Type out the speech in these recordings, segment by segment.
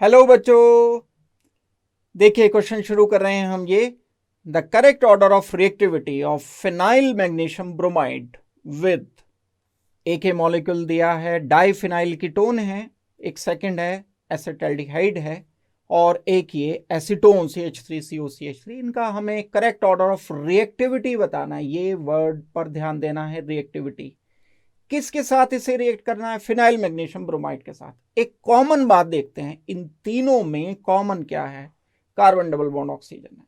Hello बच्चों, देखिए question शुरू कर रहे हैं हम ये। The correct order of reactivity of phenyl magnesium bromide with एक ही मॉलिक्यूल दिया है, डाइफिनाइल कीटोन है, एक सेकंड है एसिटाल्डिहाइड है और एक ये एसीटोन CH3COCH3। इनका हमें करेक्ट ऑर्डर ऑफ रिएक्टिविटी बताना है। ये वर्ड पर ध्यान देना है, रिएक्टिविटी किसके साथ इसे रिएक्ट करना है? फिनाइल मैग्नीशियम ब्रोमाइड के साथ। एक कॉमन बात देखते हैं, इन तीनों में कॉमन क्या है? कार्बन डबल बॉन्ड ऑक्सीजन है।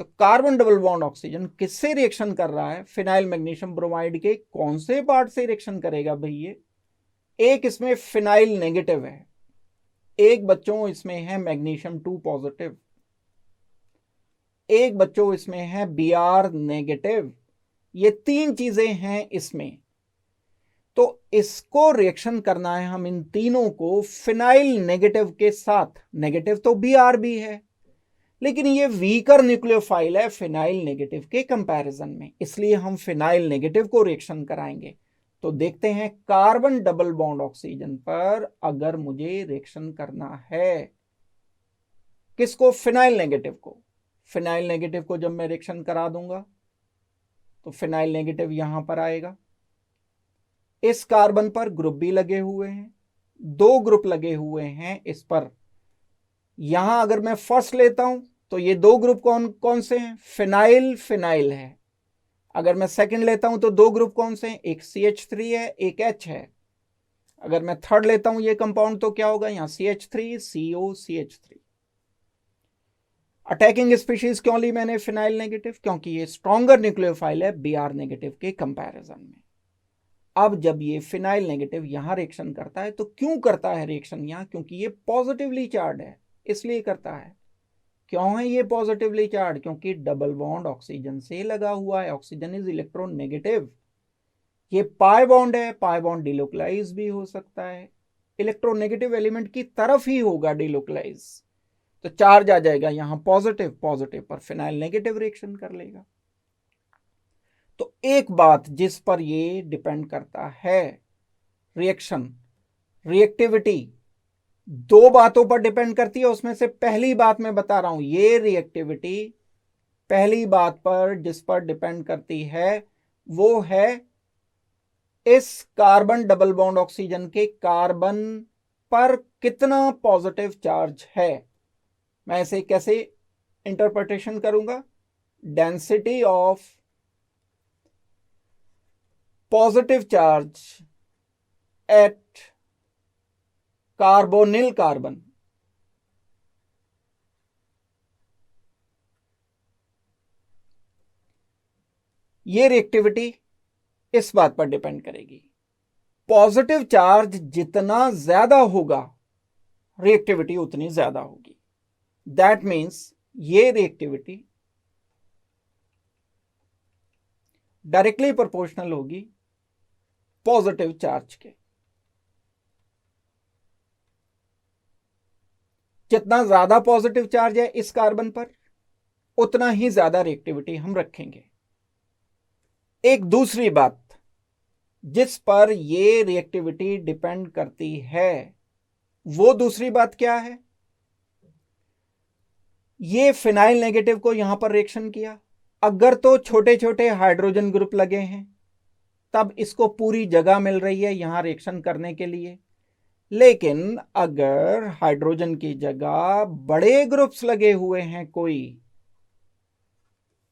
तो कार्बन डबल बॉन्ड ऑक्सीजन किससे रिएक्शन कर रहा है? फिनाइल मैग्नीशियम ब्रोमाइड के कौन से पार्ट से रिएक्शन करेगा भाई? ये एक इसमें फिनाइल नेगेटिव है, एक बच्चों इसमें है मैग्नीशियम 2 पॉजिटिव, एक बच्चों इसमें है Br नेगेटिव। ये तीन चीजें हैं इसमें। तो इसको रिएक्शन करना है हम इन तीनों को फिनाइल नेगेटिव के साथ। नेगेटिव तो Br है, लेकिन ये वीकर न्यूक्लियोफाइल है फिनाइल नेगेटिव के कंपैरिजन में, इसलिए हम फिनाइल नेगेटिव को रिएक्शन कराएंगे। तो देखते हैं कार्बन डबल बॉन्ड ऑक्सीजन पर अगर मुझे रिएक्शन करना है किसको? फिनाइल नेगेटिव को। फिनाइल नेगेटिव को जब मैं रिएक्शन करा दूंगा तो फिनाइल नेगेटिव यहां पर आएगा। इस कार्बन पर ग्रुप भी लगे हुए हैं, दो ग्रुप लगे हुए हैं इस पर। यहां अगर मैं फर्स्ट लेता हूं तो ये दो ग्रुप कौन कौन से हैं? फिनाइल फिनाइल है। अगर मैं सेकंड लेता हूं तो दो ग्रुप कौन से हैं? एक CH3 है, एक H है। अगर मैं थर्ड लेता हूं ये कंपाउंड तो क्या होगा? यहां CH3COCH3। अटैकिंग स्पीशीज क्यों ली मैंने फिनाइल नेगेटिव? क्योंकि ये स्ट्रॉन्गर न्यूक्लियोफाइल है Br नेगेटिव के कंपैरिजन में। अब जब ये फिनाइल नेगेटिव यहां रिएक्शन करता है तो क्यों करता है रिएक्शन यहां? क्योंकि ये पॉजिटिवली चार्ज है, इसलिए करता है। क्यों है ये पॉजिटिवली चार्ज? क्योंकि डबल बॉन्ड ऑक्सीजन से लगा हुआ है। Oxygen is electron negative. ये पाई बॉन्ड है, पाई बॉन्ड डिलोकलाइज भी हो सकता है, इलेक्ट्रोनेगेटिव एलिमेंट की तरफ ही होगा डिलोकलाइज। तो चार्ज आ जाएगा यहां पॉजिटिव, पॉजिटिव पर फिनाइल नेगेटिव रिएक्शन कर लेगा। तो एक बात जिस पर ये डिपेंड करता है रिएक्शन, रिएक्टिविटी दो बातों पर डिपेंड करती है। उसमें से पहली बात मैं बता रहा हूं, ये रिएक्टिविटी पहली बात पर जिस पर डिपेंड करती है वो है इस कार्बन डबल बॉन्ड ऑक्सीजन के कार्बन पर कितना पॉजिटिव चार्ज है। मैं इसे कैसे इंटरप्रिटेशन करूंगा? Density of positive charge at carbonyl carbon. ये रिएक्टिविटी इस बात पर डिपेंड करेगी, पॉजिटिव चार्ज जितना ज्यादा होगा रिएक्टिविटी उतनी ज्यादा होगी। दैट मीन्स ये रिएक्टिविटी डायरेक्टली प्रोपोर्शनल होगी पॉजिटिव चार्ज के। जितना ज्यादा पॉजिटिव चार्ज है इस कार्बन पर उतना ही ज्यादा रिएक्टिविटी हम रखेंगे। एक दूसरी बात जिस पर ये रिएक्टिविटी डिपेंड करती है वो दूसरी बात क्या है? ये फिनाइल नेगेटिव को यहां पर रिएक्शन किया, अगर तो छोटे छोटे हाइड्रोजन ग्रुप लगे हैं तब इसको पूरी जगह मिल रही है यहां रिएक्शन करने के लिए। लेकिन अगर हाइड्रोजन की जगह बड़े ग्रुप्स लगे हुए हैं, कोई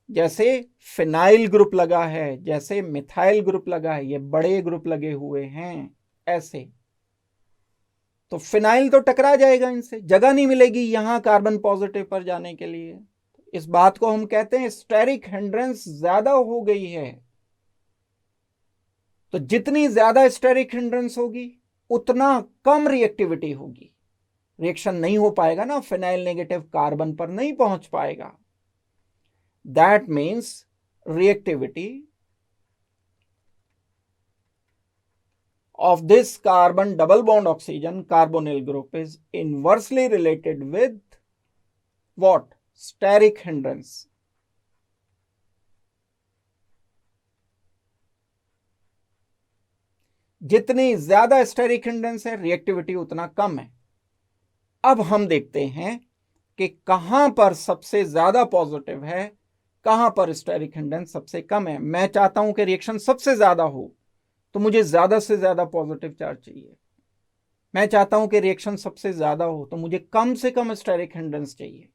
जैसे फिनाइल ग्रुप लगा है, जैसे मिथाइल ग्रुप लगा है, ये बड़े ग्रुप लगे हुए हैं ऐसे, तो फिनाइल तो टकरा जाएगा इनसे, जगह नहीं मिलेगी यहां कार्बन पॉजिटिव पर जाने के लिए। इस बात को हम कहते हैं स्टेरिक हिंड्रेंस ज्यादा हो गई है। तो जितनी ज्यादा स्टेरिक हिंड्रेंस होगी उतना कम रिएक्टिविटी होगी, रिएक्शन नहीं हो पाएगा ना, फिनाइल नेगेटिव कार्बन पर नहीं पहुंच पाएगा। That means reactivity of this carbon double bond oxygen carbonyl group is inversely related with what? Steric hindrance. जितनी ज्यादा स्टेरिक हिंड्रेंस है रिएक्टिविटी उतना कम है। अब हम देखते हैं कि कहां पर सबसे ज्यादा पॉजिटिव है, कहां पर स्टेरिक हिंडेंस सबसे कम है। मैं चाहता हूं कि रिएक्शन सबसे ज्यादा हो तो मुझे ज्यादा से ज्यादा पॉजिटिव चार्ज चाहिए। मैं चाहता हूं कि रिएक्शन सबसे ज्यादा हो तो मुझे कम से कम स्टेरिक हिंडेंस चाहिए।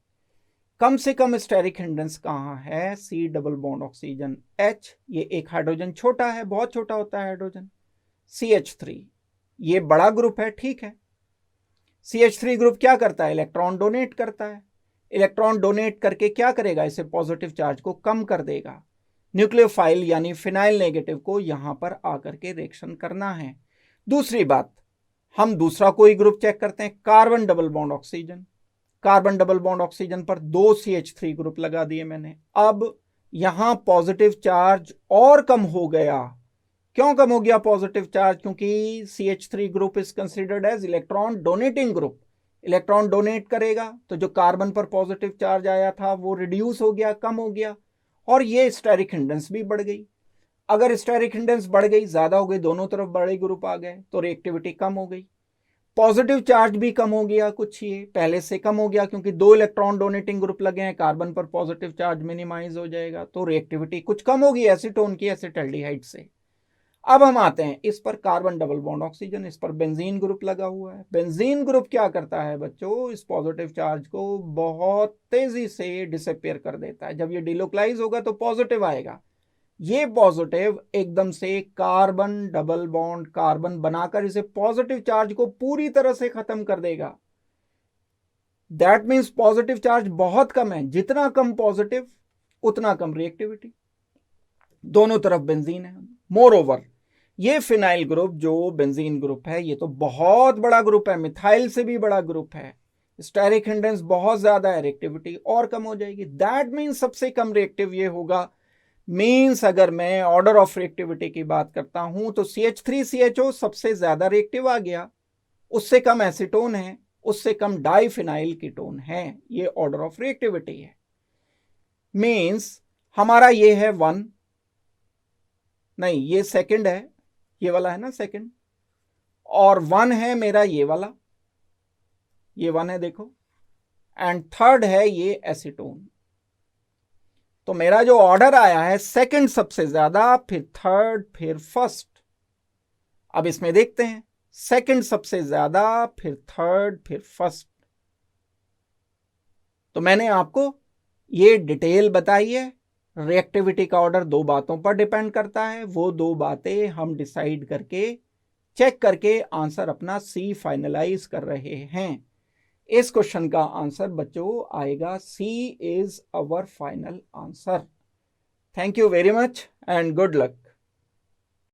कम से कम स्टेरिक हिंडेंस कहां है? C double bond oxygen H, ये एक हाइड्रोजन छोटा है, बहुत छोटा होता है हाइड्रोजन। CH3, ये बड़ा ग्रुप है, ठीक है। CH3 ग्रुप क्या करता है? इलेक्ट्रॉन डोनेट करता है। इलेक्ट्रॉन डोनेट करके क्या करेगा? इसे पॉजिटिव चार्ज को कम कर देगा। न्यूक्लियोफाइल यानी फिनाइल नेगेटिव को यहां पर आकर के रिएक्शन करना है। दूसरी बात, हम दूसरा कोई ग्रुप चेक करते हैं, carbon double bond oxygen. Carbon double bond oxygen पर 2 CH3 ग्रुप लगा दिए मैंने। अब यहां पॉजिटिव चार्ज और कम हो गया। क्यों कम हो गया पॉजिटिव चार्ज? क्योंकि CH3 group is considered as electron donating group. Electron donate करेगा तो जो कार्बन पर पॉजिटिव चार्ज आया था वो रिड्यूस हो गया, कम हो गया, और ये स्टेरिक हिंडेंस भी बढ़ गई। अगर स्टेरिक हिंडेंस बढ़ गई, ज्यादा हो गई, दोनों तरफ बड़े ग्रुप आ गए तो रिएक्टिविटी कम हो गई। पॉजिटिव चार्ज भी कम हो गया, कुछ ये पहले से कम हो गया क्योंकि 2 इलेक्ट्रॉन डोनेटिंग ग्रुप लगे हैं, कार्बन पर पॉजिटिव चार्ज मिनिमाइज हो जाएगा तो रिएक्टिविटी कुछ कम होगी एसीटोन की एसिटाल्डिहाइड से। अब हम आते हैं इस पर, कार्बन डबल बॉन्ड ऑक्सीजन, इस पर बेंजीन ग्रुप लगा हुआ है। बेंजीन ग्रुप क्या करता है बच्चों? इस पॉजिटिव चार्ज को बहुत तेजी से डिसअपियर कर देता है। जब ये डिलोकलाइज होगा तो पॉजिटिव आएगा, ये पॉजिटिव एकदम से कार्बन डबल बॉन्ड कार्बन बनाकर इसे पॉजिटिव चार्ज को पूरी तरह से खत्म कर देगा। दैट मीन्स पॉजिटिव चार्ज बहुत कम है, जितना कम पॉजिटिव उतना कम रिएक्टिविटी। दोनों तरफ बेंजीन है। मोर ओवर, ये फिनाइल ग्रुप जो बेंजीन ग्रुप है ये तो बहुत बड़ा ग्रुप है, मिथाइल से भी बड़ा ग्रुप है। स्टेरिक हिंडेंस बहुत ज्यादा है, रिएक्टिविटी और कम हो जाएगी। दैट मीन्स सबसे कम रिएक्टिव ये होगा। मीन्स अगर मैं ऑर्डर ऑफ रिएक्टिविटी की बात करता हूं तो CH3CHO सबसे ज्यादा रिएक्टिव आ गया, उससे कम एसीटोन है, उससे कम डाइफिनाइल कीटोन है। ये ऑर्डर ऑफ रिएक्टिविटी है। मीन्स हमारा ये है 1, नहीं ये सेकंड है, ये वाला है ना सेकंड, और 1 है मेरा ये वाला, ये 1 है देखो, एंड थर्ड है ये एसीटोन। तो मेरा जो ऑर्डर आया है, सेकंड सबसे ज्यादा, फिर थर्ड, फिर फर्स्ट। अब इसमें देखते हैं, सेकंड सबसे ज्यादा, फिर थर्ड, फिर फर्स्ट। तो मैंने आपको ये डिटेल बताई है। रिएक्टिविटी का ऑर्डर 2 बातों पर डिपेंड करता है, वो 2 बातें हम डिसाइड करके चेक करके आंसर अपना C फाइनलाइज कर रहे हैं। इस क्वेश्चन का आंसर बच्चों आएगा C is our final answer. Thank you very much and good luck.